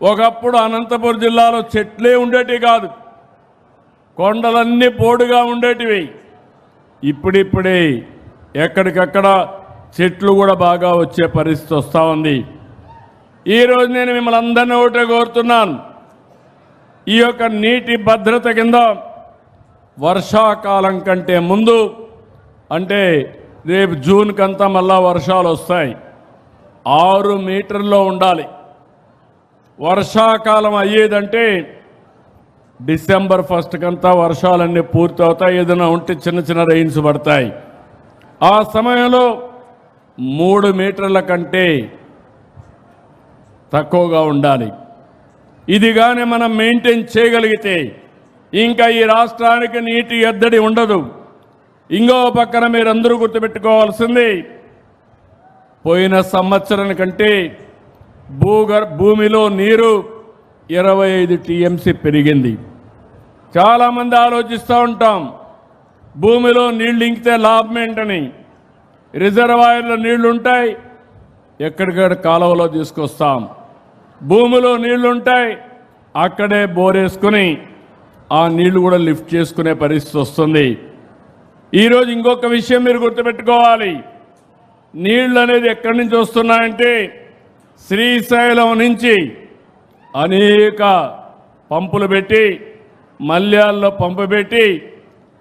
ఒకప్పుడు అనంతపురం జిల్లాలో చెట్లే ఉండేటివి కాదు, కొండలన్నీ పోడుగా ఉండేటివి. ఇప్పుడిప్పుడే ఎక్కడికక్కడ చెట్లు కూడా బాగా వచ్చే పరిస్థితి వస్తూ ఉంది. ఈరోజు నేను మిమ్మల్ని అందరినీ ఒకటే కోరుతున్నాను, ఈ యొక్క నీటి భద్రత కింద వర్షాకాలం కంటే ముందు, అంటే రేపు జూన్ కంతా మళ్ళా వర్షాలు వస్తాయి, 6 మీటర్లో ఉండాలి. వర్షాకాలం అయ్యేదంటే డిసెంబర్ 1 కంతా వర్షాలన్నీ పూర్తి అవుతాయి. ఏదైనా ఉంటే చిన్న చిన్న రెయిన్స్ పడతాయి. ఆ సమయంలో 3 మీటర్ల కంటే తక్కువగా ఉండాలి. ఇది కానీ మనం మెయింటైన్ చేయగలిగితే ఇంకా ఈ రాష్ట్రానికి నీటి ఎద్దడి ఉండదు. ఇంకో పక్కన మీరందరూ గుర్తుపెట్టుకోవాల్సింది, పోయిన సంవత్సరం కంటే భూమిలో నీరు 25 టీఎంసీ పెరిగింది. చాలామంది ఆలోచిస్తూ ఉంటాం, భూమిలో నీళ్లు ఇంకితే లాభం ఏంటని. రిజర్వాయర్లో నీళ్లు ఉంటాయి, ఎక్కడికక్కడ కాలువలో తీసుకొస్తాం. భూమిలో నీళ్లు ఉంటాయి, అక్కడే బోరేసుకుని ఆ నీళ్లు కూడా లిఫ్ట్ చేసుకునే పరిస్థితి వస్తుంది. ఈరోజు ఇంకొక విషయం మీరు గుర్తుపెట్టుకోవాలి, నీళ్లు అనేది ఎక్కడి నుంచి వస్తున్నాయంటే శ్రీశైలం నుంచి అనేక పంపులు పెట్టి, మల్యాల్లో పంపు పెట్టి,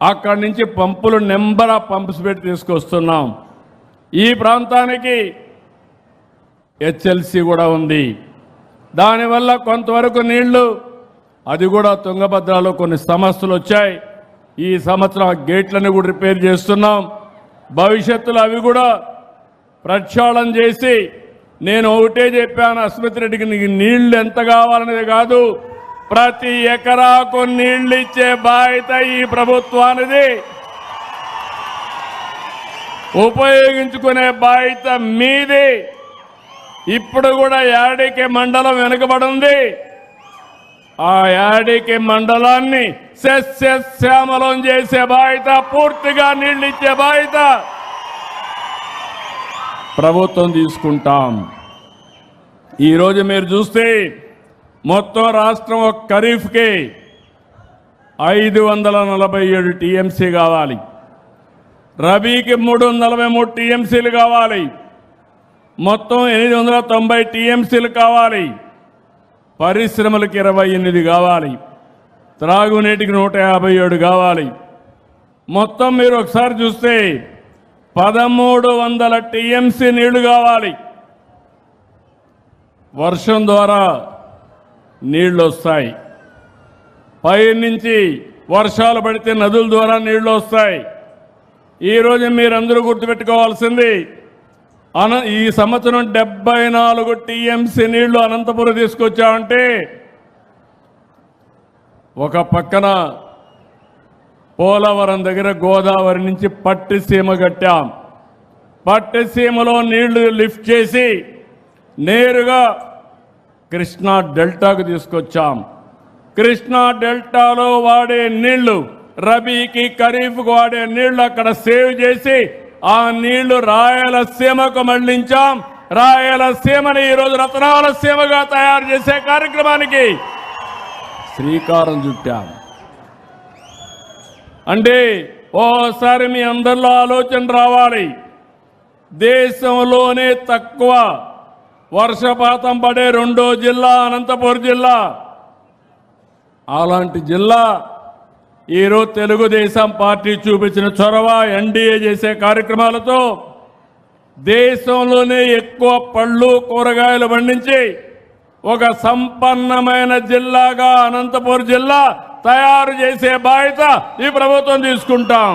అక్కడి నుంచి పంపులు నెంబర్ ఆఫ్ పంప్స్ పెట్టి తీసుకొస్తున్నాం. ఈ ప్రాంతానికి హెచ్ఎల్సి కూడా ఉంది. దానివల్ల కొంతవరకు నీళ్లు, అది కూడా తుంగభద్రలో కొన్ని సమస్యలు వచ్చాయి. ఈ సంవత్సరం ఆ గేట్లను కూడా రిపేర్ చేస్తున్నాం. భవిష్యత్తులో అవి కూడా ప్రక్షాళన చేసి, నేను ఒకటే చెప్పాను అస్మిత్ రెడ్డికి, నీకు నీళ్లు ఎంత కావాలనేది కాదు, ప్రతి ఎకరాకు నీళ్లు ఇచ్చే బాధ్యత ఈ ప్రభుత్వానిది, ఉపయోగించుకునే బాధ్యత మీది. ఇప్పుడు కూడా యాడికి మండలం వెనుకబడింది, ఆ యాడికి మండలాన్ని సస్యశ్యామలం చేసే బాధ్యత, పూర్తిగా నీళ్లు ఇచ్చే బాధ్యత ప్రభుత్వం తీసుకుంటాం. ఈరోజు మీరు చూస్తే మొత్తం రాష్ట్రం ఒక ఖరీఫ్కి 547 టీఎంసీ కావాలి, రబీకి 343 టీఎంసీలు కావాలి, మొత్తం 890 టీఎంసీలు కావాలి, పరిశ్రమలకు 28 కావాలి, త్రాగునీటికి 157 కావాలి. మొత్తం మీరు ఒకసారి చూస్తే 1300 టీఎంసీ నీళ్లు కావాలి. వర్షం ద్వారా నీళ్లు వస్తాయి, పై నుంచి వర్షాలు పడితే నదుల ద్వారా నీళ్లు వస్తాయి. ఈరోజు మీరందరూ గుర్తుపెట్టుకోవాల్సింది, ఈ సంవత్సరం 74 టీఎంసీ నీళ్లు అనంతపురం తీసుకొచ్చామంటే, ఒక పక్కన పోలవరం దగ్గర గోదావరి నుంచి పట్టిసీమ కట్టాం. పట్టిసీమలో నీళ్లు లిఫ్ట్ చేసి నేరుగా కృష్ణా డెల్టాకు తీసుకొచ్చాం. కృష్ణా డెల్టాలో వాడే నీళ్లు, రబీకి ఖరీఫ్కు వాడే నీళ్లు అక్కడ సేవ్ చేసి ఆ నీళ్లు రాయలసీమకు మళ్లించాం. రాయలసీమని ఈరోజు రత్నాలసీమగా తయారు చేసే కార్యక్రమానికి శ్రీకారం చుట్టాం. అంటే ఓసారి మీ అందరిలో ఆలోచన రావాలి, దేశంలోనే తక్కువ వర్షపాతం పడే 2వ జిల్లా అనంతపురం జిల్లా. అలాంటి జిల్లా ఈరోజు తెలుగుదేశం పార్టీ చూపించిన చొరవ, ఎన్డీఏ చేసే కార్యక్రమాలతో దేశంలోనే ఎక్కువ పళ్ళు కూరగాయలు పండించి ఒక సంపన్నమైన జిల్లాగా అనంతపురం జిల్లా తయారు చేసే బాధ్యత ఈ ప్రభుత్వం తీసుకుంటాం.